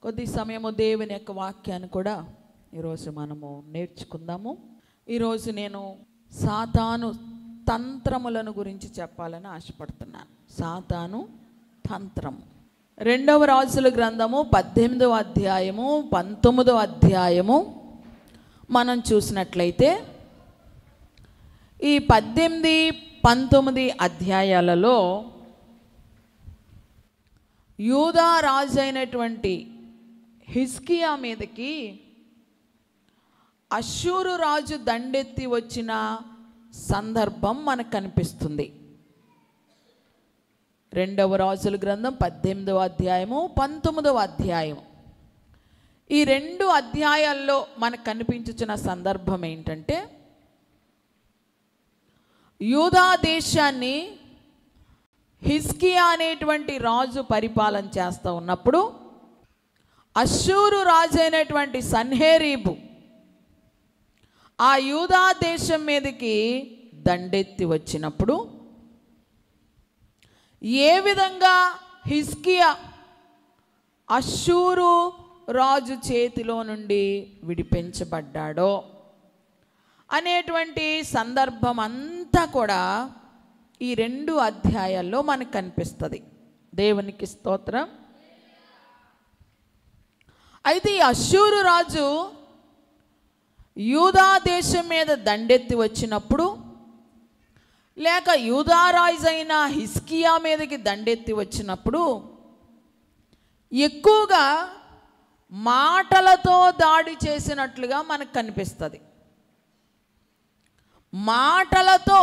కొద్ది సమయము దేవుని యొక్క వాక్యాన్ని కూడా ఈరోజు మనము నేర్చుకుందాము. ఈరోజు నేను సాతాను తంత్రములను గురించి చెప్పాలని ఆశపడుతున్నాను. సాతాను తంత్రము. 2వ రాజుల గ్రంథము 18వ అధ్యాయము 19వ అధ్యాయము మనం చూసినట్లయితే ఈ 18, 19 అధ్యాయాలలో యూదా రాజు అయినటువంటి హిజ్కియా మీదకి అష్షూరు రాజు దండెత్తి వచ్చిన సందర్భం మనకు కనిపిస్తుంది. 2వ రాజుల గ్రంథం 18వ అధ్యాయము 19వ అధ్యాయము. ఈ 2 అధ్యాయాల్లో మనకు కనిపించుచున్న సందర్భం ఏంటంటే, యూదా దేశాన్ని హిజ్కియా అనేటువంటి రాజు పరిపాలన చేస్తూ ఉన్నప్పుడు అష్షూరు రాజు అయినటువంటి సన్హెరీబు ఆ యూదా దేశం మీదకి దండెత్తి వచ్చినప్పుడు ఏ విధంగా హిజ్కియా అష్షూరు రాజు చేతిలో నుండి విడిపించబడ్డాడో అనేటువంటి సందర్భం అంతా కూడా ఈ 2 అధ్యాయాల్లో మనకు కనిపిస్తుంది. దేవునికి స్తోత్రం. అయితే ఈ అష్షూరు రాజు యూదా దేశం మీద దండెత్తి వచ్చినప్పుడు, లేక యూదా రాజు అయిన హిజ్కియా మీదకి దండెత్తి వచ్చినప్పుడు ఎక్కువగా మాటలతో దాడి చేసినట్లుగా మనకు కనిపిస్తుంది. మాటలతో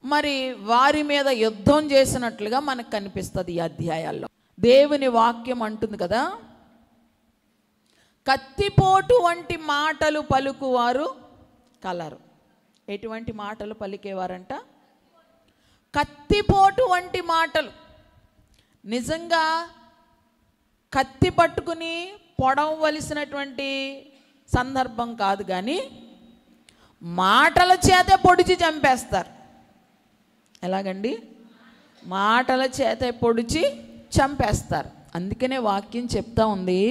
మరి వారి మీద యుద్ధం చేసినట్లుగా మనకు కనిపిస్తుంది ఈ అధ్యాయాల్లో. దేవుని వాక్యం అంటుంది కదా, కత్తిపోటు వంటి మాటలు పలుకువారు కలరు. ఎటువంటి మాటలు పలికేవారంట? కత్తిపోటు వంటి మాటలు. నిజంగా కత్తి పట్టుకుని పొడవలసినటువంటి సందర్భం కాదు, కానీ మాటల చేతే పొడిచి చంపేస్తారు. ఎలాగండి? మాటల చేతే పొడిచి చంపేస్తారు. అందుకనే వాక్యం చెప్తా ఉంది,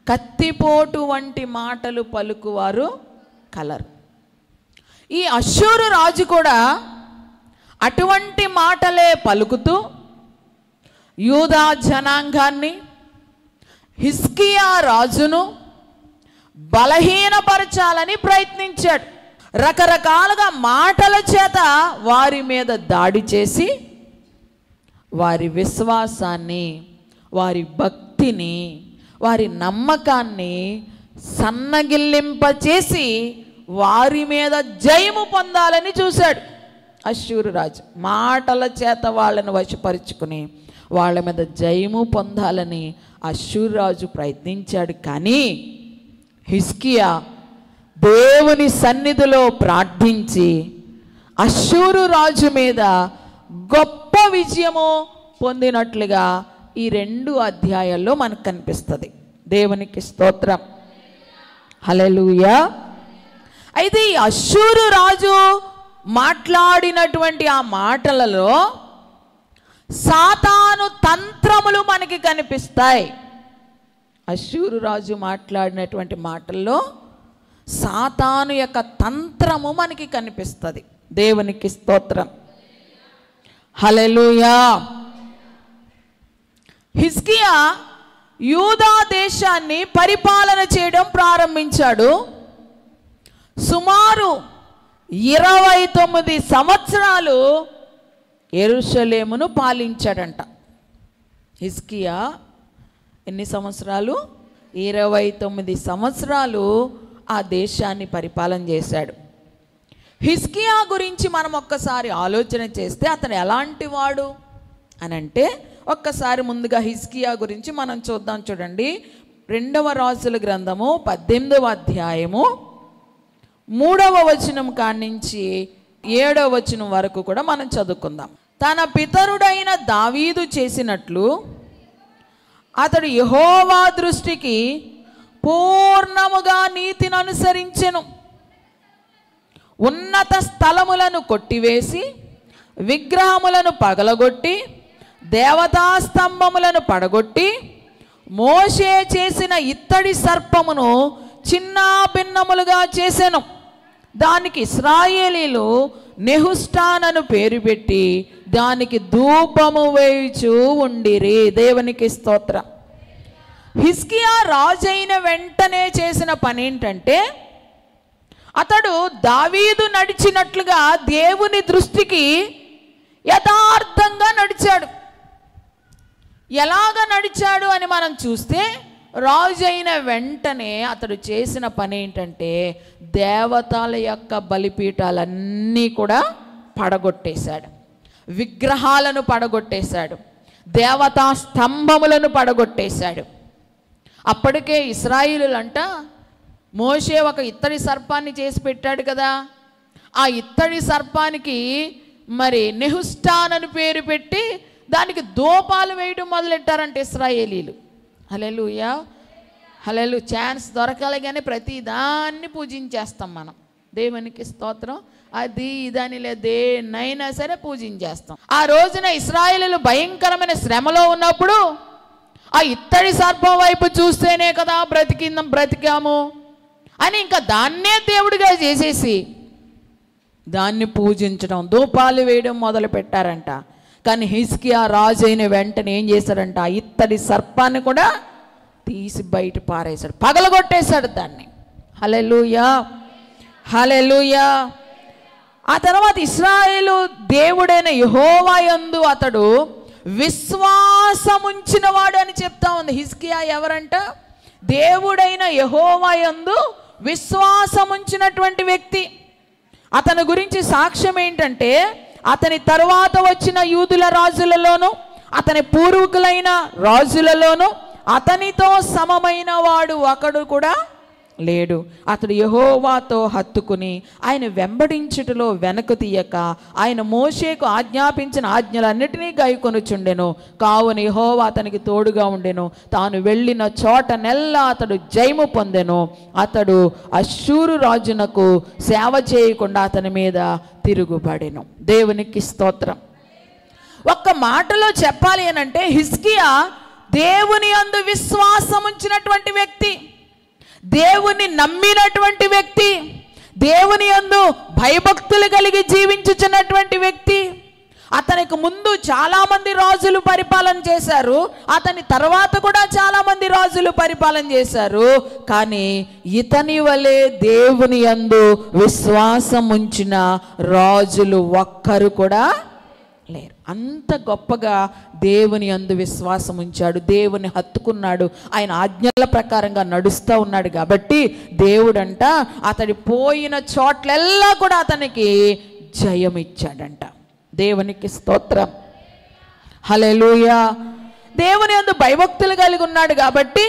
కత్తిపోటు వంటి మాటలు పలుకువారు కలరు. ఈ అష్షూరు రాజు కూడా అటువంటి మాటలే పలుకుతూ యూదా జనాంగాన్ని, హిజ్కియా రాజును బలహీనపరచాలని ప్రయత్నించాడు. రకరకాలుగా మాటల చేత వారి మీద దాడి చేసి వారి విశ్వాసాన్ని, వారి భక్తిని, వారి నమ్మకాన్ని సన్నగిల్లింపచేసి వారి మీద జయము పొందాలని చూశాడు అష్షూరు రాజు. మాటల చేత వాళ్ళని వశపరుచుకుని వాళ్ళ మీద జయము పొందాలని అష్షూరు రాజు ప్రయత్నించాడు. కానీ హిజ్కియా దేవుని సన్నిధిలో ప్రార్థించి అష్షూరు రాజు మీద గొప్ప విజయము పొందినట్లుగా ఈ 2 అధ్యాయాల్లో మనకు కనిపిస్తుంది. దేవునికి స్తోత్రం. హల్లెలూయా. అయితే ఈ అష్షూరు రాజు మాట్లాడినటువంటి ఆ మాటలలో సాతాను తంత్రములు మనకి కనిపిస్తాయి. అష్షూరు రాజు మాట్లాడినటువంటి మాటల్లో సాతాను యొక్క తంత్రము మనకి కనిపిస్తుంది. దేవునికి స్తోత్రం. హల్లెలూయా. హిజ్కియా యూదా దేశాన్ని పరిపాలన చేయడం ప్రారంభించాడు. సుమారు 29 సంవత్సరాలు యెరూషలేమును పాలించాడంట. హిజ్కియా ఎన్ని సంవత్సరాలు? 29 సంవత్సరాలు ఆ దేశాన్ని పరిపాలన చేశాడు. హిజ్కియా గురించి మనం ఒక్కసారి ఆలోచన చేస్తే అతను ఎలాంటి వాడు అని అంటే, ఒక్కసారి ముందుగా హిజ్కియా గురించి మనం చూద్దాం. చూడండి, 2వ రాజుల గ్రంథము 18వ అధ్యాయము 3వ వచనం కానించి 7వ వచనం వరకు కూడా మనం చదువుకుందాం. తన పితరుడైన దావీదు చేసినట్లు అతడు యెహోవా దృష్టికి పూర్ణముగా నీతిని అనుసరించెను. ఉన్నత స్థలములను కొట్టివేసి విగ్రహములను పగలగొట్టి దేవతా స్తంభములను పడగొట్టి మోషే చేసిన ఇత్తడి సర్పమును చిన్న భిన్నములుగా చేసెను. దానికి ఇశ్రాయేలీలు నెహుష్టానను పేరు పెట్టి దానికి ధూపము వేయుచూ ఉండిరి. దేవునికి స్తోత్రం. హిజ్కియా రాజైన వెంటనే చేసిన పని ఏంటంటే, అతడు దావీదు నడిచినట్లుగా దేవుని దృష్టికి యథార్థంగా నడిచాడు. ఎలాగ నడిచాడు అని మనం చూస్తే, రాజైన వెంటనే అతడు చేసిన పని ఏంటంటే, దేవతల యొక్క బలిపీఠాలన్నీ కూడా పడగొట్టేశాడు, విగ్రహాలను పడగొట్టేశాడు, దేవతా స్తంభములను పడగొట్టేశాడు. అప్పటికే ఇశ్రాయేలులంట మోషే ఒక ఇత్తడి సర్పాన్ని చేసి పెట్టాడు కదా, ఆ ఇత్తడి సర్పానికి మరి నెహుష్టాన్ అని పేరు పెట్టి దానికి ధూపాలు వేయడం మొదలెట్టారంటే ఇశ్రాయేలీలు. హల్లెలూయా, హల్లెలూయా. ఛాన్స్ దొరకాలి కానీ ప్రతి దాన్ని పూజించేస్తాం మనం. దేవునికి స్తోత్రం. అది ఇదని లేదు, దేన్నైనా సరే పూజించేస్తాం. ఆ రోజున ఇశ్రాయేలీలు భయంకరమైన శ్రమలో ఉన్నప్పుడు ఆ ఇత్తడి సర్పం వైపు చూస్తేనే కదా బ్రతికాము అని ఇంకా దాన్నే దేవుడిగా చేసేసి దాన్ని పూజించడం, ధూపాలు వేయడం మొదలు పెట్టారంట. కానీ హిజ్కియా రాజు అయిన వెంటనే ఏం చేశాడంట, ఆ ఇత్తడి సర్పాన్ని కూడా తీసి బయట పారేశాడు, పగలగొట్టేశాడు దాన్ని. హల్లెలూయా, హల్లెలూయా. ఆ తర్వాత ఇశ్రాయేలు దేవుడైన యెహోవా యందు అతడు విశ్వాసముంచిన వాడు అని చెప్తా ఉంది. హిజ్కియా ఎవరంట? దేవుడైన యెహోవా యందు విశ్వాసముంచినటువంటి వ్యక్తి. అతని గురించి సాక్ష్యం ఏంటంటే, అతని తరువాత వచ్చిన యూదుల రాజులలోను అతని పూర్వీకులైన రాజులలోను అతనితో సమమైన వాడు ఒకడు కూడా లేడు. అతడు యెహోవాతో హత్తుకుని ఆయన వెంబడించుటలో వెనక తీయక ఆయన మోషేకు ఆజ్ఞాపించిన ఆజ్ఞలన్నిటినీ గైకొనుచుండెను. కావున యెహోవా అతనికి తోడుగా ఉండెను. తాను వెళ్ళిన చోట నెల్లా అతడు జయము పొందెను. అతడు అష్షూరు రాజునకు సేవ చేయకుండా అతని మీద తిరుగుబడెను. దేవునికి స్తోత్రం. ఒక్క మాటలో చెప్పాలి అనంటే, హిజ్కియా దేవుని యందు విశ్వాసం ఉంచినటువంటి వ్యక్తి, దేవుని నమ్మినటువంటి వ్యక్తి, దేవుని యందు భయభక్తులు కలిగి జీవించుచున్నటువంటి వ్యక్తి. అతనికి ముందు చాలామంది రాజులు పరిపాలన చేశారు, అతని తర్వాత కూడా చాలామంది రాజులు పరిపాలన చేశారు. కానీ ఇతని వలె దేవుని యందు విశ్వాసం ఉంచిన రాజులు ఒక్కరు కూడా లేరు. అంత గొప్పగా దేవుని యందు విశ్వాసం ఉంచాడు, దేవుని హత్తుకున్నాడు, ఆయన ఆజ్ఞల ప్రకారంగా నడుస్తూ ఉన్నాడు. కాబట్టి దేవుడంట అతడి పోయిన చోట్లెల్లా కూడా అతనికి జయం ఇచ్చాడంట. దేవునికి స్తోత్రం. హల్లెలూయా. దేవుని యందు భయభక్తులు కలిగి ఉన్నాడు కాబట్టి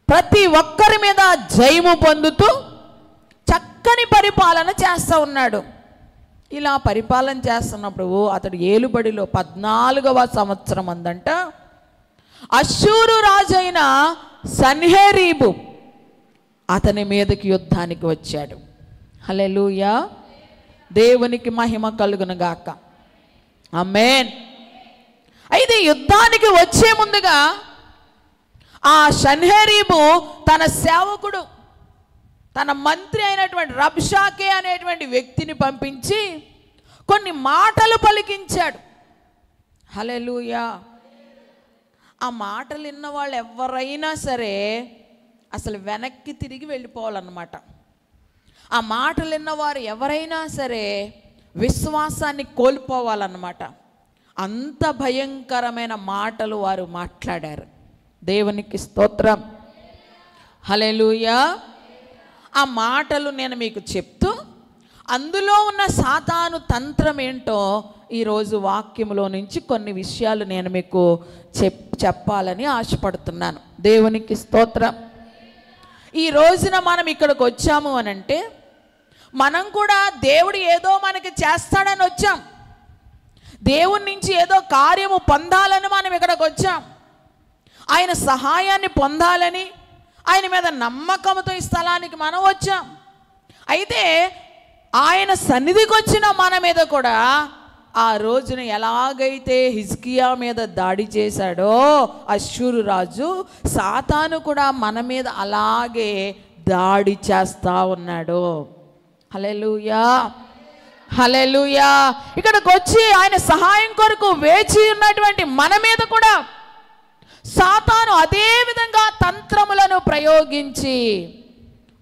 ప్రతి ఒక్కరి మీద జయము పొందుతూ చక్కని పరిపాలన చేస్తూ ఉన్నాడు. ఇలా పరిపాలన చేస్తున్నప్పుడు అతడు ఏలుబడిలో 14వ సంవత్సరం అందంట అష్షూరు రాజైన సన్హెరీబు అతని మీదకి యుద్ధానికి వచ్చాడు. హల్లెలూయా. దేవునికి మహిమ కలుగును గాక. ఆమేన్. అయితే యుద్ధానికి వచ్చే ముందుగా ఆ సన్హెరీబు తన సేవకుడు, తన మంత్రి అయినటువంటి రబ్షాకే అనేటువంటి వ్యక్తిని పంపించి కొన్ని మాటలు పలికించాడు. హల్లెలూయా. ఆ మాటలు విన్న వాళ్ళు ఎవరైనా సరే అసలు వెనక్కి తిరిగి వెళ్ళిపోవాలన్నమాట. ఆ మాటలు విన్నవారు ఎవరైనా సరే విశ్వాసాన్ని కోల్పోవాలన్నమాట. అంత భయంకరమైన మాటలు వారు మాట్లాడారు. దేవునికి స్తోత్రం. హల్లెలూయా. ఆ మాటలు నేను మీకు చెప్తూ అందులో ఉన్న సాతాను తంత్రం ఏంటో ఈరోజు వాక్యంలో నుంచి కొన్ని విషయాలు నేను మీకు చెప్పాలని ఆశపడుతున్నాను. దేవునికి స్తోత్రం. ఈ రోజున మనం ఇక్కడికి వచ్చాము అనంటే మనం కూడా దేవుడు ఏదో మనకి చేస్తాడని వచ్చాం, దేవుని నుంచి ఏదో కార్యము పొందాలని మనం ఇక్కడికి వచ్చాం, ఆయన సహాయాన్ని పొందాలని, ఆయన మీద నమ్మకంతో ఈ స్థలానికి మనం వచ్చాం. అయితే ఆయన సన్నిధికి వచ్చిన మన మీద కూడా ఆ రోజున ఎలాగైతే హిజ్కియా మీద దాడి చేశాడో అష్షూరు రాజు, సాతాను కూడా మన మీద అలాగే దాడి చేస్తా ఉన్నాడు. హల్లెలూయా, హల్లెలూయా. ఇక్కడికి వచ్చి ఆయన సహాయం కొరకు వేచి ఉన్నటువంటి మన మీద కూడా సాతాను అదే విధంగా తంత్రములను ప్రయోగించి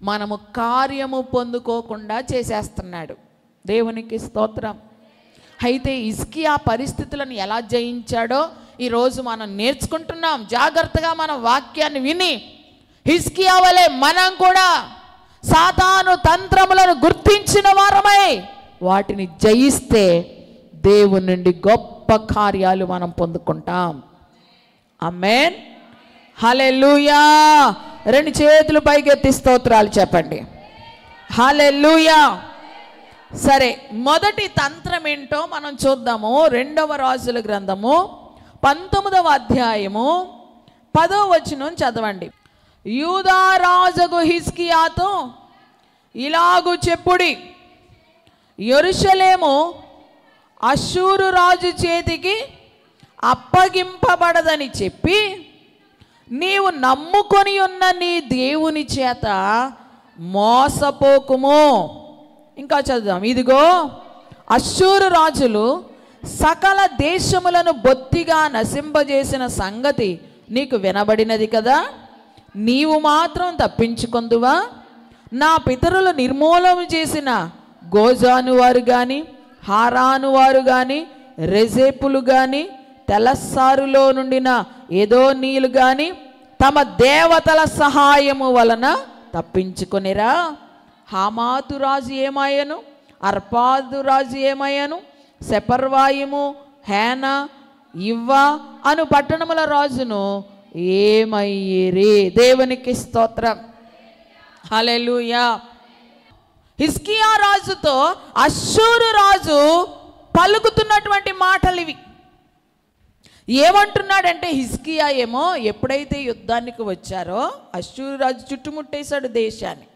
మనము కార్యము పొందుకోకుండా చేసేస్తున్నాడు. దేవునికి స్తోత్రం. అయితే హిజ్కియా పరిస్థితులను ఎలా జయించాడో ఈరోజు మనం నేర్చుకుంటున్నాం. జాగ్రత్తగా మన వాక్యాన్ని విని హిజ్కియా వలె మనం కూడా సాతాను తంత్రములను గుర్తించిన వారమై వాటిని జయిస్తే దేవుని నుండి గొప్ప కార్యాలు మనం పొందుకుంటాం. ఆమేన్, హల్లెలూయా. 2 చేతులు పైకెత్తి స్తోత్రాలు చెప్పండి. హల్లెలూయా. సరే, మొదటి తంత్రం ఏంటో మనం చూద్దాము. 2వ రాజుల గ్రంథము 19వ అధ్యాయము 10వ వచనం చదవండి. యూదా రాజుకు హిజ్కియాతో ఇలాగు చెప్పుడి, యెరూషలేము అష్షూరు రాజు చేతికి అప్పగింపబడదని చెప్పి నీవు నమ్ముకొని ఉన్న నీ దేవుని చేత మోసపోకుము. ఇంకా చదువుదాం. ఇదిగో అష్షూరు రాజులు సకల దేశములను బొత్తిగా నశింపజేసిన సంగతి నీకు వినబడినది కదా, నీవు మాత్రం తప్పించుకొందువా? నా పితరులు నిర్మూలన చేసిన గోజాను వారు కానీ, హారాను వారు కానీ, రెజేపులు కానీ, తెలస్సారులో నుండిన ఏదోనీయులు కానీ తమ దేవతల సహాయము వలన తప్పించుకొనిరా. హామాతు రాజు ఏమయ్యను, అర్పాదు రాజు ఏమయ్యను, సెపర్వాయిము, హేనా, ఇవ్వా అను పట్టణముల రాజును ఏమయ్యేరి. దేవునికి స్తోత్రం. హల్లెలూయా. హిజ్కియా రాజుతో అష్షూరు రాజు పలుకుతున్నటువంటి మాటలు ఇవి. ఏమంటున్నాడంటే, హిజ్కియా ఏమో ఎప్పుడైతే యుద్ధానికి వచ్చారో అష్షూరు రాజు చుట్టుముట్టేశాడు దేశాన్ని.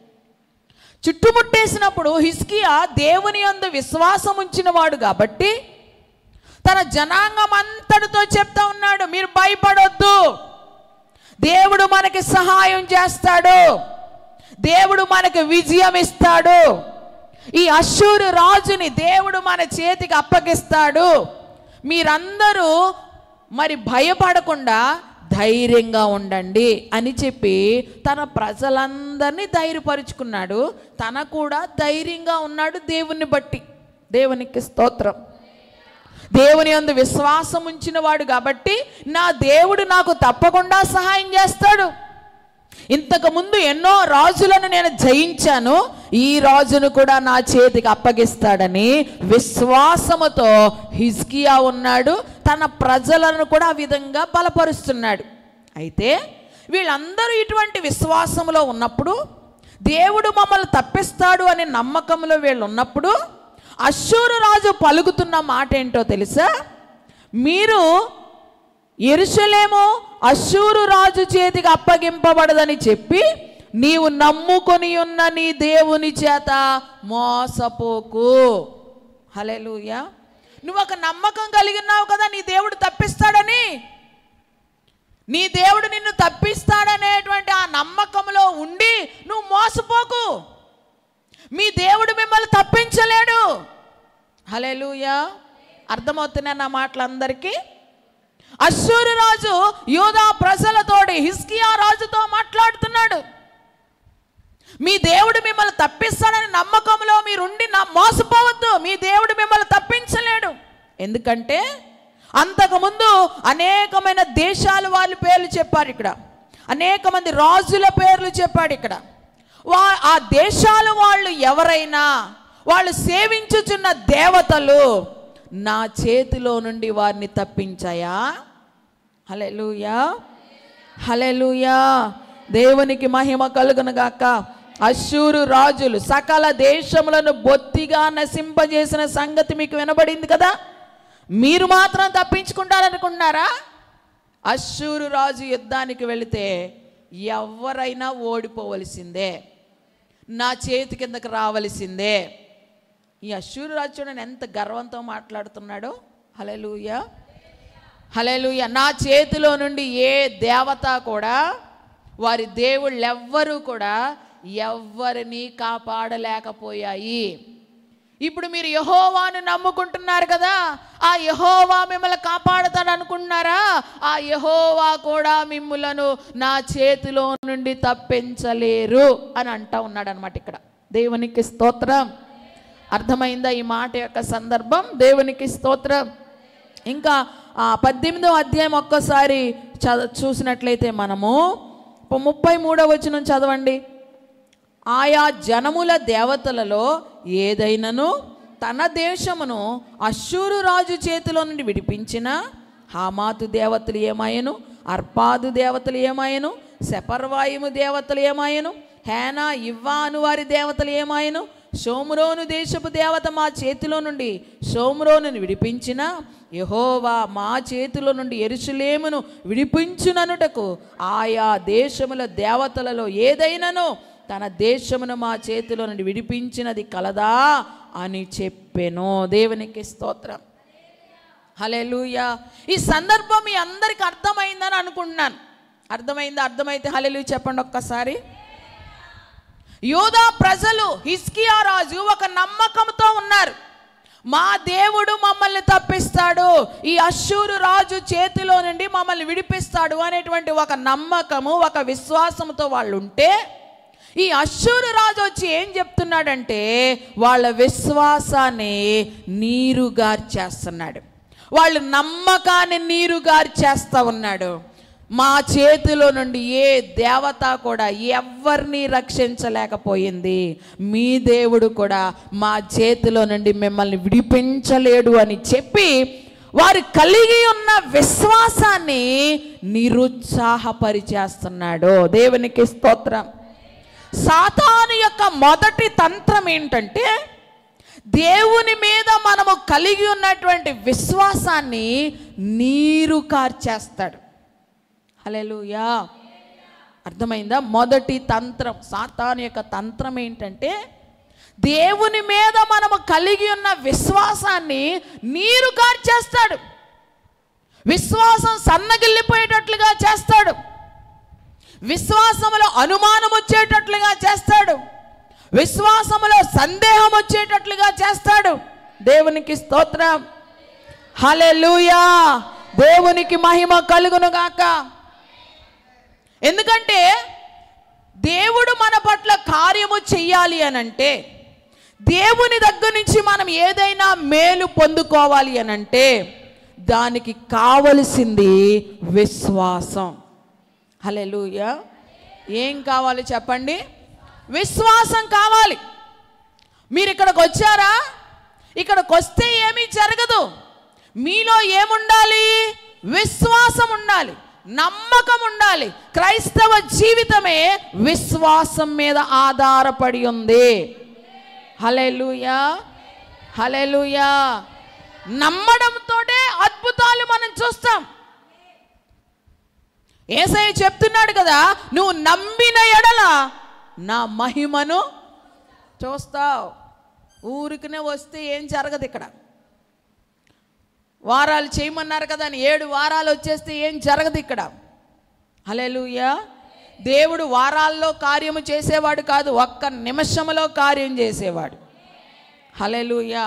చుట్టుముట్టేసినప్పుడు హిజ్కియా దేవుని యందు విశ్వాసం ఉంచిన వాడు కాబట్టి తన జనాంగం అంతటితో చెప్తా ఉన్నాడు, మీరు భయపడొద్దు, దేవుడు మనకి సహాయం చేస్తాడు, దేవుడు మనకి విజయం ఇస్తాడు, ఈ అష్షూరు రాజుని దేవుడు మన చేతికి అప్పగిస్తాడు, మీరందరూ మరి భయపడకుండా ధైర్యంగా ఉండండి అని చెప్పి తన ప్రజలందరినీ ధైర్యపరుచుకున్నాడు. తన కూడా ధైర్యంగా ఉన్నాడు దేవుని బట్టి. దేవునికి స్తోత్రం. దేవుని యందు విశ్వాసం ఉంచిన వాడు కాబట్టి నా దేవుడు నాకు తప్పకుండా సహాయం చేస్తాడు. ఇంతకుముందు ఎన్నో రాజులను నేను జయించాను, ఈ రాజును కూడా నా చేతికి అప్పగిస్తాడని విశ్వాసముతో హిజ్కియా ఉన్నాడు. తన ప్రజలను కూడా ఆ విధంగా బలపరుస్తున్నాడు. అయితే వీళ్ళందరూ ఇటువంటి విశ్వాసంలో ఉన్నప్పుడు, దేవుడు మమ్మల్ని తప్పిస్తాడు అనే నమ్మకంలో వీళ్ళు ఉన్నప్పుడు అష్షూరు రాజు పలుకుతున్న మాట ఏంటో తెలుసా? మీరు యెరూషలేము అష్షూరు రాజు చేతికి అప్పగింపబడదని చెప్పి నీవు నమ్ముకొని ఉన్న నీ దేవుని చేత మోసపోకు. హల్లెలూయా. నువ్వు ఒక నమ్మకం కలిగినావు కదా నీ దేవుడు తప్పిస్తాడని, నీ దేవుడు నిన్ను తప్పిస్తాడనేటువంటి ఆ నమ్మకంలో ఉండి నువ్వు మోసపోకు. మీ దేవుడు మిమ్మల్ని తప్పించలేడు. హల్లెలూయా. అర్థమవుతున్నాయి నా మాటలందరికీ? అష్షూరు రాజు యూదా ప్రజలతోటి హిజ్కియా రాజుతో మాట్లాడుతున్నాడు. మీ దేవుడు మిమ్మల్ని తప్పిస్తాడని నమ్మకంలో మీరుండి మోసపోవద్దు, మీ దేవుడు మిమ్మల్ని తప్పించలేడు. ఎందుకంటే అంతకుముందు అనేకమైన దేశాల వాళ్ళ పేర్లు చెప్పారు ఇక్కడ, అనేక మంది రాజుల పేర్లు చెప్పాడు ఇక్కడ. ఆ దేశాల వాళ్ళు ఎవరైనా వాళ్ళు సేవించుచున్న దేవతలు నా చేతిలో నుండి వారిని తప్పించాయా? హల్లెలూయా, హల్లెలూయా. దేవునికి మహిమ కలుగును గాక. అష్షూరు రాజులు సకల దేశములను బొత్తిగా నశింపజేసిన సంగతి మీకు వినబడింది కదా, మీరు మాత్రం తప్పించుకుంటారనుకున్నారా? అష్షూరు రాజు యుద్ధానికి వెళితే ఎవరైనా ఓడిపోవలసిందే, నా చేతి కిందకి రావలసిందే. ఈ అష్షూరు రాజు చూడండి ఎంత గర్వంతో మాట్లాడుతున్నాడో. హల్లెలూయా, హల్లెలూయా. నా చేతిలో నుండి ఏ దేవత కూడా, వారి దేవుళ్ళు ఎవ్వరూ కూడా ఎవ్వరిని కాపాడలేకపోయాయి. ఇప్పుడు మీరు యెహోవాను నమ్ముకుంటున్నారు కదా, ఆ యెహోవా మిమ్మల్ని కాపాడుతాడు అనుకుంటున్నారా? ఆ యెహోవా కూడా మిమ్ములను నా చేతిలో నుండి తప్పించలేరు అని అంటా ఉన్నాడు అనమాట ఇక్కడ. దేవునికి స్తోత్రం. అర్థమైందా ఈ మాట యొక్క సందర్భం? దేవునికి స్తోత్రం. ఇంకా 18వ అధ్యాయం ఒక్కసారి చూసినట్లయితే మనము 33వ వచనం చదవండి. ఆయా జనముల దేవతలలో ఏదైనను తన దేశమును అష్షూరు రాజు చేతిలో నుండి విడిపించిన హామాతు దేవతలు ఏమాయను, అర్పాదు దేవతలు ఏమాయను, సెపర్వాయిము దేవతలు ఏమాయను, హేనా ఇవ్వా అను వారి దేవతలు ఏమాయను, షోమ్రోను దేశపు దేవత మా చేతిలో నుండి షోమ్రోనును విడిపించిన యెహోవా మా చేతిలో నుండి యెరూషలేమును విడిపించుననుటకు ఆయా దేశముల దేవతలలో ఏదైనను తన దేశమును మా చేతిలో నుండి విడిపించినది కలదా అని చెప్పెను. దేవునికి స్తోత్రం. హల్లెలూయా. ఈ సందర్భం మీ అందరికి అర్థమైందని అనుకుంటున్నాను. అర్థమైందా? అర్థమైతే హల్లెలూయా చెప్పండి ఒక్కసారి. యూదా ప్రజలు హిజ్కియా రాజు ఒక నమ్మకంతో ఉన్నారు. మా దేవుడు మమ్మల్ని తప్పిస్తాడు, ఈ అష్షూరు రాజు చేతిలో నుండి మమ్మల్ని విడిపిస్తాడు అనేటువంటి ఒక నమ్మకము, ఒక విశ్వాసంతో వాళ్ళు ఉంటే, ఈ అష్షూరు రాజు వచ్చి ఏం చెప్తున్నాడంటే వాళ్ళ విశ్వాసాన్ని నీరుగార్చేస్తున్నాడు, వాళ్ళ నమ్మకాన్ని నీరుగార్చేస్తా ఉన్నాడు. మా చేతిలో నుండి ఏ దేవత కూడా ఎవరిని రక్షించలేకపోయింది, మీ దేవుడు కూడా మా చేతిలో నుండి మిమ్మల్ని విడిపించలేడు అని చెప్పి వారు కలిగి ఉన్న విశ్వాసాన్ని నిరుత్సాహపరిచేస్తున్నాడు. దేవునికి స్తోత్రం. సాతాను యొక్క మొదటి తంత్రం ఏంటంటే దేవుని మీద మనము కలిగి ఉన్నటువంటి విశ్వాసాన్ని నీరు కార్చేస్తాడు. హల్లెలూయా. అర్థమైందా? మొదటి తంత్రం, సాతాను యొక్క తంత్రం ఏంటంటే దేవుని మీద మనము కలిగి ఉన్న విశ్వాసాన్ని నీరు కార్చేస్తాడు. విశ్వాసం సన్నగిల్లిపోయేటట్లుగా చేస్తాడు, విశ్వాసములో అనుమానం వచ్చేటట్లుగా చేస్తాడు, విశ్వాసములో సందేహం వచ్చేటట్లుగా చేస్తాడు. దేవునికి స్తోత్రం. హల్లెలూయా. దేవునికి మహిమ కలుగును గాక. ఎందుకంటే దేవుడు మన పట్ల కార్యము చెయ్యాలి అనంటే, దేవుని దగ్గర నుంచి మనం ఏదైనా మేలు పొందుకోవాలి అనంటే దానికి కావలసింది విశ్వాసం. హల్లెలూయా. ఏం కావాలి చెప్పండి? విశ్వాసం కావాలి. మీరు ఇక్కడికి వచ్చారా? ఇక్కడికి వస్తే ఏమీ జరగదు. మీలో ఏముండాలి? విశ్వాసం ఉండాలి, నమ్మకం ఉండాలి. క్రైస్తవ జీవితమే విశ్వాసం మీద ఆధారపడి ఉంది. హల్లెలూయా, హల్లెలూయా. నమ్మడంతోనే అద్భుతాలు మనం చూస్తాం. యేసయ్య చెప్తున్నాడు కదా, నువ్వు నమ్మిన ఎడల నా మహిమను చూస్తావు. ఊరికనే వస్తే ఏం జరగదు. ఇక్కడ వారాలు చేయమన్నారు కదా అని 7 వారాలు వచ్చేస్తే ఏం జరగదు ఇక్కడ. హల్లెలూయా. దేవుడు వారాల్లో కార్యము చేసేవాడు కాదు, ఒక్క నిమిషంలో కార్యం చేసేవాడు. హల్లెలూయా.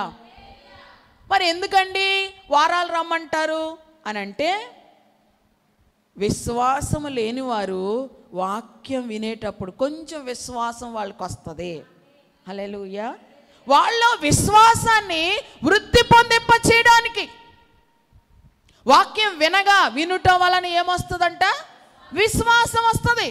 మరి ఎందుకండి వారాలు రమ్మంటారు అని అంటే, విశ్వాసము లేనివారు వాక్యం వినేటప్పుడు కొంచెం విశ్వాసం వాళ్ళకి వస్తుంది. హల్లెలూయా. వాళ్ళ విశ్వాసాన్ని వృద్ధి పొందింప చేయడానికి వాక్యం వినుట వలన ఏమొస్తుందంట? విశ్వాసం వస్తుంది.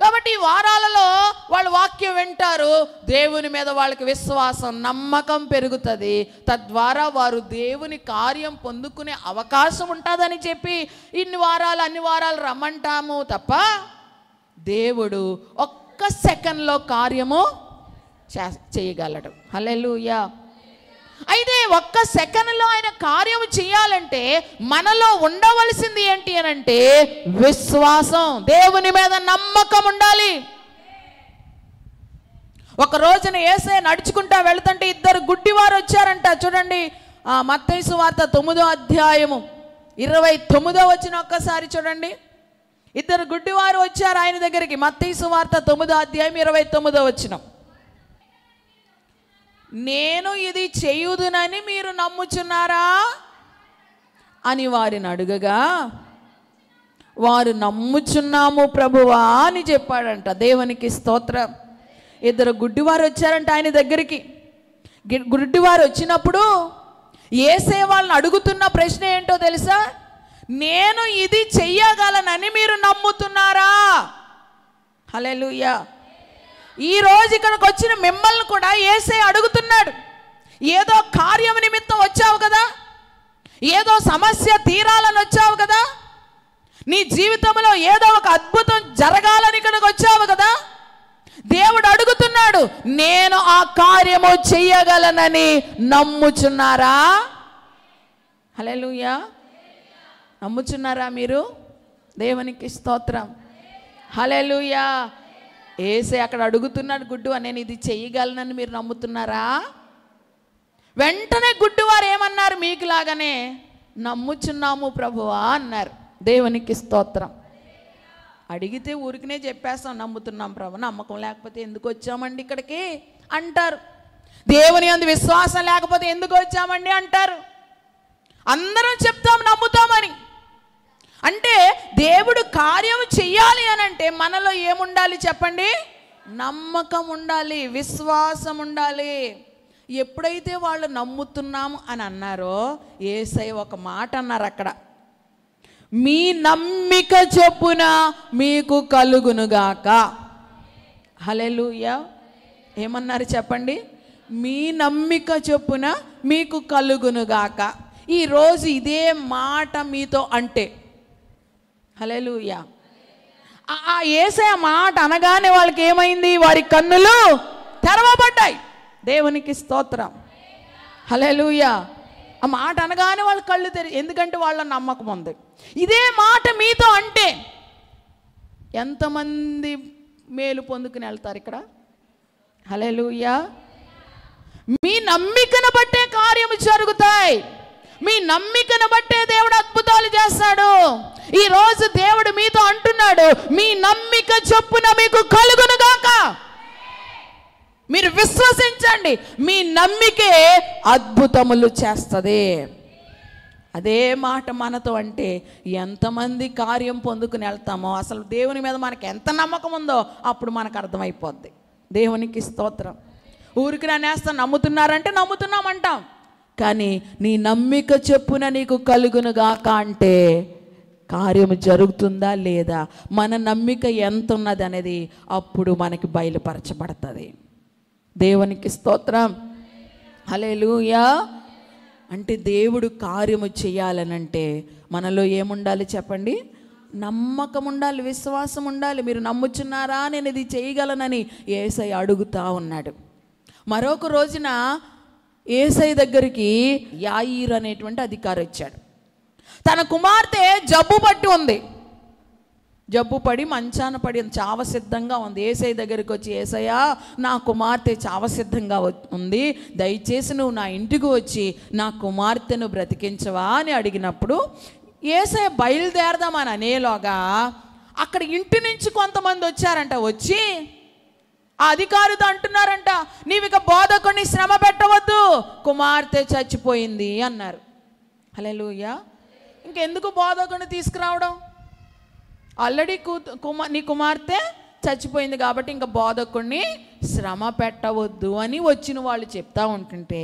కాబట్టి ఈ వారాలలో వాళ్ళు వాక్యం వింటారు, దేవుని మీద వాళ్ళకి విశ్వాసం, నమ్మకం పెరుగుతుంది. తద్వారా వారు దేవుని కార్యం పొందుకునే అవకాశం ఉంటుందని చెప్పి అన్ని వారాలు రమ్మంటాము తప్ప దేవుడు ఒక్క సెకండ్లో కార్యము చేయగలడు. హల్లెలూయా. అయితే ఒక్క సెకండ్లో ఆయన కార్యము చేయాలంటే మనలో ఉండవలసింది ఏంటి అని అంటే విశ్వాసం, దేవుని మీద నమ్మకం ఉండాలి. ఒక రోజున యేసయ్య నడుచుకుంటా వెళుతుంటే ఇద్దరు గుడ్డివారు వచ్చారంట. చూడండి మత్తయి సువార్త 9వ అధ్యాయము 29వ వచనం ఒక్కసారి చూడండి. ఇద్దరు గుడ్డివారు వచ్చారు ఆయన దగ్గరికి. మత్తయి సువార్త 9వ అధ్యాయం 29వ వచనం. నేను ఇది చేయుదునని మీరు నమ్ముచున్నారా అని వారిని అడుగగా వారు నమ్ముచున్నాము ప్రభువా అని చెప్పాడంట. దేవునికి స్తోత్రం. ఇద్దరు గుడ్డివారు వచ్చారంట ఆయన దగ్గరికి. గుడ్డివారు వచ్చినప్పుడు యేసయ్య వాళ్ళని అడుగుతున్న ప్రశ్న ఏంటో తెలుసా? నేను ఇది చెయ్యగలనని మీరు నమ్ముతున్నారా? హల్లెలూయా. ఈరోజు ఇక్కడికి వచ్చిన మిమ్మల్ని కూడా యేసయ్య అడుగుతున్నాడు. ఏదో కార్యం నిమిత్తం వచ్చావు కదా, ఏదో సమస్య తీరాలని వచ్చావు కదా, నీ జీవితంలో ఏదో ఒక అద్భుతం జరగాలని ఇక్కడికి వచ్చావు కదా. దేవుడు అడుగుతున్నాడు, నేను ఆ కార్యము చెయ్యగలనని నమ్ముచున్నారా? హల్లెలూయా. నమ్ముచున్నారా మీరు? దేవునికి స్తోత్రం. హల్లెలూయా. యేసయ్య అక్కడ అడుగుతున్నాడు, గుడ్డువా నేను ఇది చెయ్యగలనని మీరు నమ్ముతున్నారా? వెంటనే గుడ్డివారు ఏమన్నారు? మీకులాగానే నమ్ముచున్నాము ప్రభువా అన్నారు. దేవునికి స్తోత్రం. అడిగితే ఊరికనే చెప్పేస్తాం నమ్ముతున్నాం ప్రభు, నమ్మకం లేకపోతే ఎందుకు వచ్చామండి ఇక్కడికి అంటారు. దేవుని యందు విశ్వాసం లేకపోతే ఎందుకు వచ్చామండి అంటారు. అందరం చెప్తాం నమ్ముతామని. అంటే దేవుడు కార్యం చెయ్యాలి అని అంటే మనలో ఏముండాలి చెప్పండి? నమ్మకం ఉండాలి, విశ్వాసం ఉండాలి. ఎప్పుడైతే వాళ్ళు నమ్ముతున్నాము అని అన్నారో యేసయ్య ఒక మాట అన్నారు అక్కడ, మీ నమ్మిక చొప్పున మీకు కలుగునుగాక. హల్లెలూయా. ఏమన్నారు చెప్పండి? మీ నమ్మిక చొప్పున మీకు కలుగునుగాక. ఈరోజు ఇదే మాట మీతో అంటే, హల్లెలూయా, ఆ యేసయ్య మాట అనగానే వాళ్ళకి ఏమైంది? వారి కన్నులు తెరవబడ్డాయి. దేవునికి స్తోత్రం. హల్లెలూయా. ఆ మాట అనగానే వాళ్ళ కళ్ళు ఎందుకంటే వాళ్ళ నమ్మకం ఉంది. ఇదే మాట మీతో అంటే ఎంతమంది మేలు పొందుకుని వెళ్తారు ఇక్కడ? హల్లెలూయా. మీ నమ్మికను బట్టే కార్యము జరుగుతాయి. మీ నమ్మికను బట్టే దేవుడు అద్భుతాలు చేస్తాడు. ఈరోజు దేవుడు మీతో అంటున్నాడు, మీ నమ్మిక చొప్పున మీకు కలుగునుగాక. మీరు విశ్వసించండి, మీ నమ్మికే అద్భుతములు చేస్తుంది. అదే మాట మనతో అంటే ఎంతమంది కార్యం పొందుకుని వెళ్తామో, అసలు దేవుని మీద మనకు ఎంత నమ్మకం ఉందో అప్పుడు మనకు అర్థమైపోద్ది. దేవునికి స్తోత్రం. ఊరికి నేస్తాం నమ్ముతున్నారంటే నమ్ముతున్నామంటాం, కానీ నీ నమ్మిక చొప్పున నీకు కలుగునుగాక అంటే కార్యము జరుగుతుందా లేదా, మన నమ్మిక ఎంత ఉన్నది అనేది అప్పుడు మనకి బయలుపరచబడుతుంది. దేవునికి స్తోత్రం. హల్లెలూయా. అంటే దేవుడు కార్యము చేయాలనంటే మనలో ఏముండాలి చెప్పండి? నమ్మకం ఉండాలి, విశ్వాసం ఉండాలి. మీరు నమ్ముచున్నారా నేను ఇది చేయగలనని యేసయ్య అడుగుతా ఉన్నాడు. మరొక రోజున యేసయ్య దగ్గరికి యాయీరు అనేటువంటి అధికారి వచ్చాడు. తన కుమార్తె జబ్బు పట్టి ఉంది. జబ్బు పడి మంచాన పడి చావసిద్ధంగా ఉంది. యేసయ్య దగ్గరికి వచ్చి, యేసయ్య నా కుమార్తె చావసిద్ధంగా ఉంది, దయచేసి నువ్వు నా ఇంటికి వచ్చి నా కుమార్తెను బ్రతికించవా అని అడిగినప్పుడు యేసయ్య బయలుదేరదామని అనేలోగా అక్కడ ఇంటి నుంచి కొంతమంది వచ్చారంట. వచ్చి ఆ అధికారితో అంటున్నారంట, నీవు ఇక బోధకుడిని శ్రమ పెట్టవద్దు, కుమార్తె చచ్చిపోయింది అన్నారు. హల్లెలూయా. ఇంకెందుకు బోధకుడిని తీసుకురావడం? ఆల్రెడీ నీ కుమార్తె చచ్చిపోయింది కాబట్టి ఇంకా బోధకుడిని శ్రమ పెట్టవద్దు అని వచ్చిన వాళ్ళు చెప్తా ఉంటుంటే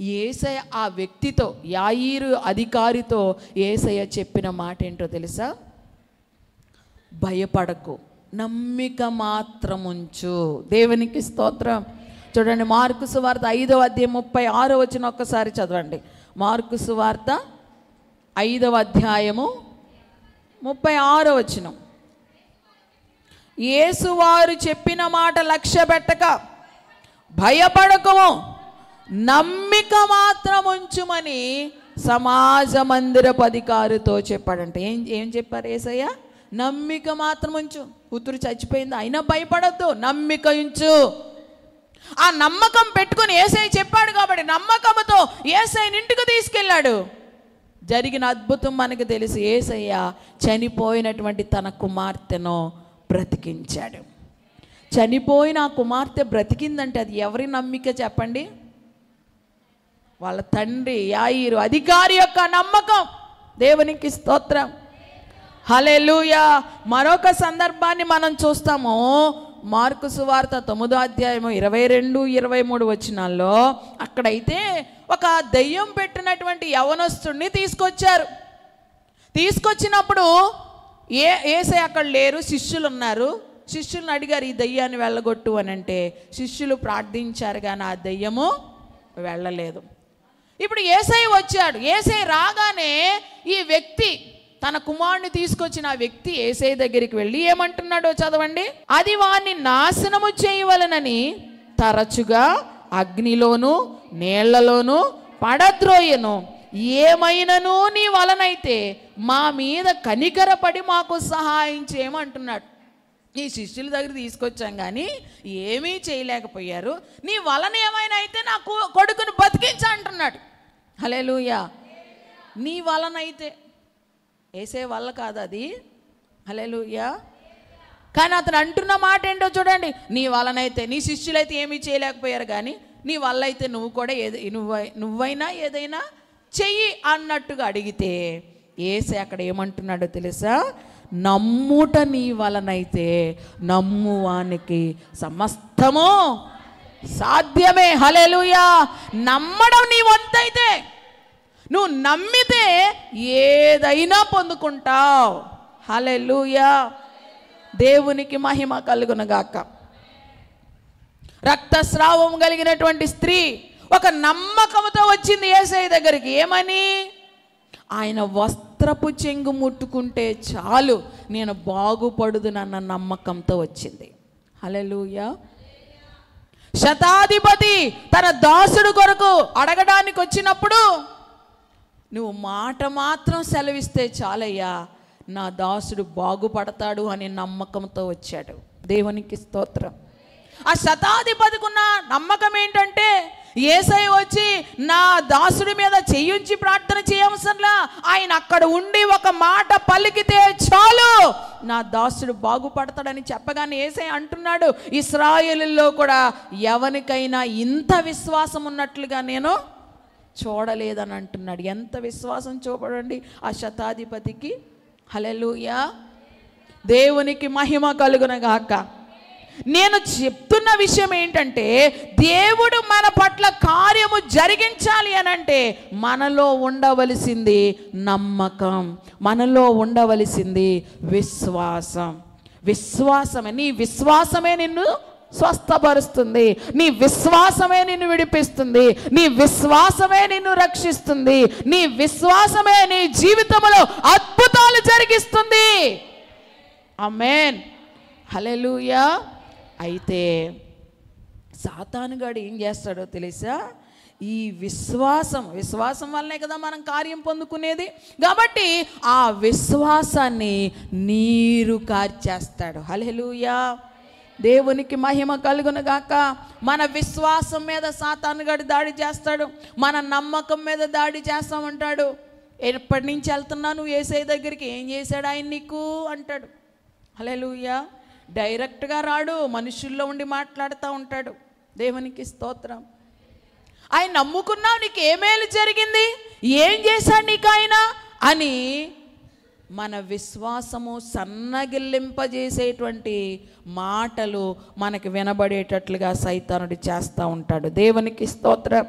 యేసయ్య ఆ వ్యక్తితో, యాయీరు అధికారితో యేసయ్య చెప్పిన మాట ఏంటో తెలుసా? భయపడకు, నమ్మిక మాత్రముంచు. దేవునికి స్తోత్రం. చూడండి, మార్కు సువార్త 5వ అధ్యాయం 36వ వచనం ఒక్కసారి చదవండి. మార్కు సువార్త 5వ అధ్యాయము 36వ వచనం. యేసువారు చెప్పిన మాట లక్ష్య పెట్టక భయపడకము, నమ్మిక మాత్రం ఉంచుమని సమాజ మందిరపు అధికారితో చెప్పాడంట. ఏం చెప్పారు యేసయ్య? నమ్మిక మాత్రం ఉంచు. కూతురు చచ్చిపోయింది అయినా భయపడద్దు, నమ్మిక ఉంచు. ఆ నమ్మకం పెట్టుకుని యేసయ్య చెప్పాడు కాబట్టి నమ్మకంతో యేసయ్యని ఇంటికి తీసుకెళ్ళాడు. జరిగిన అద్భుతం మనకు తెలుసు. యేసయ్య చనిపోయినటువంటి తన కుమార్తెను బ్రతికించాడు. చనిపోయిన ఆ కుమార్తె బ్రతికిందంటే అది ఎవరి నమ్మిక చెప్పండి? వాళ్ళ తండ్రి యాయిరు అధికారి యొక్క నమ్మకం. దేవునికి స్తోత్రం, హల్లెలూయా. మరొక సందర్భాన్ని మనం చూస్తాము. మార్కు సువార్త 9వ అధ్యాయము 22-23 వచనాల్లో అక్కడైతే ఒక దెయ్యం పెట్టినటువంటి యవనస్తుడిని తీసుకొచ్చారు. తీసుకొచ్చినప్పుడు యేసయ్య అక్కడ లేరు, శిష్యులు ఉన్నారు. శిష్యులను అడిగారు ఈ దెయ్యాన్ని వెళ్ళగొట్టు అని అంటే శిష్యులు ప్రార్థించారు కానీ ఆ దెయ్యము వెళ్ళలేదు. ఇప్పుడు యేసయ్య వచ్చాడు. యేసయ్య రాగానే ఈ వ్యక్తి తన కుమారుని తీసుకొచ్చిన ఆ వ్యక్తి యేసయ్య దగ్గరికి వెళ్ళి ఏమంటున్నాడో చదవండి. అది వాణ్ణి నాశనము చేయవలనని తరచుగా అగ్నిలోను నీళ్లలోను పడద్రోయను. ఏమైనను నీ వలనైతే మా మీద కనికరపడి మాకు సహాయం చేయమంటున్నాడు. ఈ శిష్యుల దగ్గర తీసుకొచ్చాం కానీ ఏమీ చేయలేకపోయారు. నీ వలన ఏమైనా అయితే నా కొడుకును బతికించ అంటున్నాడు. హల్లెలూయా. నీ వలనైతే యేసయ్య వల్ల కాదు అది. హల్లెలూయా. కానీ అతను అంటున్న మాట ఏంటో చూడండి. నీ వలనైతే, నీ శిష్యులైతే ఏమీ చేయలేకపోయారు కానీ నీ వల్ల అయితే నువ్వు కూడా నువ్వైనా ఏదైనా చెయ్యి అన్నట్టుగా అడిగితే యేసయ్య అక్కడ ఏమంటున్నాడో తెలుసా? నమ్ముట నీ వలనైతే నమ్మువానికి సమస్తము సాధ్యమే. హల్లెలూయా. నమ్మడం నీ వంతైతే, నువ్వు నమ్మితే ఏదైనా పొందుకుంటావు. హల్లెలూయా. దేవునికి మహిమ కలుగునుగాక. రక్తస్రావం కలిగినటువంటి స్త్రీ ఒక నమ్మకంతో వచ్చింది యేసయ్య దగ్గరికి. ఏమని? ఆయన వస్త్రపు చెంగు ముట్టుకుంటే చాలు నేను బాగుపడుదునన్న నమ్మకంతో వచ్చింది. హల్లెలూయా. శతాధిపతి తన దాసుడు కొరకు అడగడానికి వచ్చినప్పుడు నువ్వు మాట మాత్రం సెలవిస్తే చాలయ్యా నా దాసుడు బాగుపడతాడు అనే నమ్మకంతో వచ్చాడు. దేవునికి స్తోత్రం. ఆ శతాధిపతికి ఉన్న నమ్మకం ఏంటంటే యేసయ్య వచ్చి నా దాసుడి మీద చెయ్యుంచి ప్రార్థన చేయవసరంలా, ఆయన అక్కడ ఉండి ఒక మాట పలికితే చాలు నా దాసుడు బాగుపడతాడని చెప్పగానే యేసయ్య అంటున్నాడు, ఇశ్రాయేలులో కూడా ఎవరికైనా ఇంత విశ్వాసం ఉన్నట్లుగా నేను చూడలేదని అంటున్నాడు. ఎంత విశ్వాసం చూపడండి ఆ శతాధిపతికి. హల్లెలూయా. దేవునికి మహిమ కలుగునగాక. నేను చెప్తున్న విషయం ఏంటంటే దేవుడు మన పట్ల కార్యము జరిగించాలి అని అంటే మనలో ఉండవలసింది నమ్మకం, మనలో ఉండవలసింది విశ్వాసం. విశ్వాసమే, నీ విశ్వాసమే నిన్ను స్వస్థపరుస్తుంది, నీ విశ్వాసమే నిన్ను విడిపిస్తుంది, నీ విశ్వాసమే నిన్ను రక్షిస్తుంది, నీ విశ్వాసమే నీ జీవితంలో అద్భుతాలు జరిగిస్తుంది. ఆమేన్. హల్లెలూయా. అయితే సాతానుగాడు ఏం చేస్తాడో తెలుసా? ఈ విశ్వాసం వల్లనే కదా మనం కార్యం పొందుకునేది. కాబట్టి ఆ విశ్వాసాన్ని నీరు కార్చేస్తాడు. హల్లెలూయా. దేవునికి మహిమ కలుగునుగాక. మన విశ్వాసం మీద సాతానుగాడు దాడి చేస్తాడు, మన నమ్మకం మీద దాడి చేస్తామంటాడు. ఎప్పటి నుంచి వెళ్తున్నావు నువ్వు యేసయ్య దగ్గరికి, ఏం చేశాడు ఆయన నీకు అంటాడు. హల్లెలూయా. డైరెక్ట్గా రాడు, మనుషుల్లో ఉండి మాట్లాడుతూ ఉంటాడు. దేవునికి స్తోత్రం. ఆయన నమ్ముకున్నావు, నీకు ఏ మేలు జరిగింది, ఏం చేశాడు నీకు ఆయన అని మన విశ్వాసము సన్నగిల్లింపజేసేటువంటి మాటలు మనకి వినబడేటట్లుగా సైతానుడు చేస్తూ ఉంటాడు. దేవునికి స్తోత్రం.